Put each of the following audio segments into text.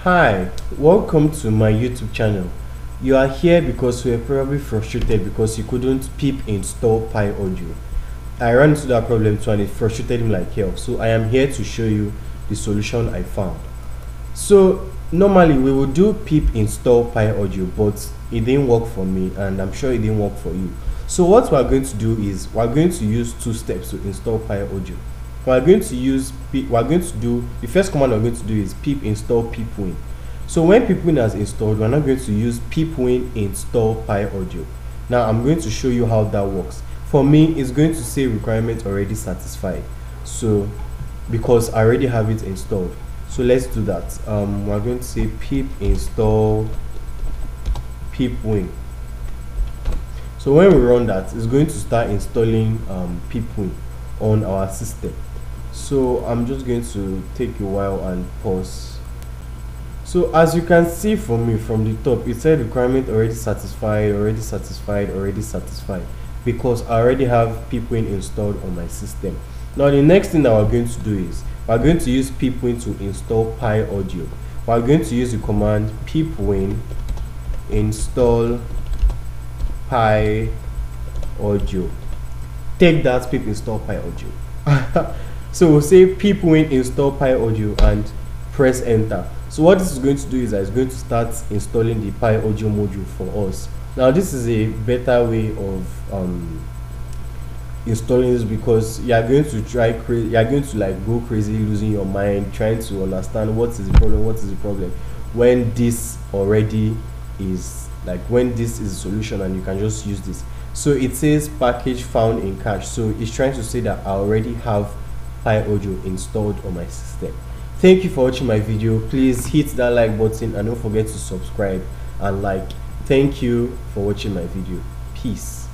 Hi, welcome to my YouTube channel. You are here because you are probably frustrated because you couldn't pip install pyAudio. I ran into that problem too and it frustrated me like hell. So I am here to show you the solution I found. So normally we would do pip install pyAudio, but it didn't work for me and I'm sure it didn't work for you. So what we are going to do is we are going to use two steps to install pyAudio. We are going to do the first command we're going to do is pip install pipwin. So when pipwin has installed, we're not going to use pipwin install pyAudio. Now I'm going to show you how that works. For me, it's going to say requirement already satisfied. So because I already have it installed. So let's do that. We're going to say pip install pipwin. So when we run that, it's going to start installing pipwin on our system. So I'm just going to take a while and pause. So as you can see from me from the top, it said requirement already satisfied, already satisfied, already satisfied, because I already have pipwin installed on my system. Now the next thing that we're going to do is we're going to use pipwin to install pyAudio. We're going to use the command pipwin install pyAudio. Take that, pip install pyAudio. So we'll say pipwin install pyAudio and press enter. So what this is going to do is that it's going to start installing the pyAudio module for us. Now this is a better way of installing this, because you are going to like go crazy, losing your mind trying to understand what is the problem when this already is, like, when this is a solution and you can just use this. So it says package found in cache, so it's trying to say that I already have pyAudio installed on my system. Thank you for watching my video. Please hit that like button and don't forget to subscribe and like. Thank you for watching my video. Peace.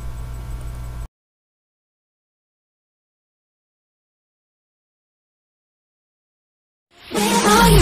Where are you?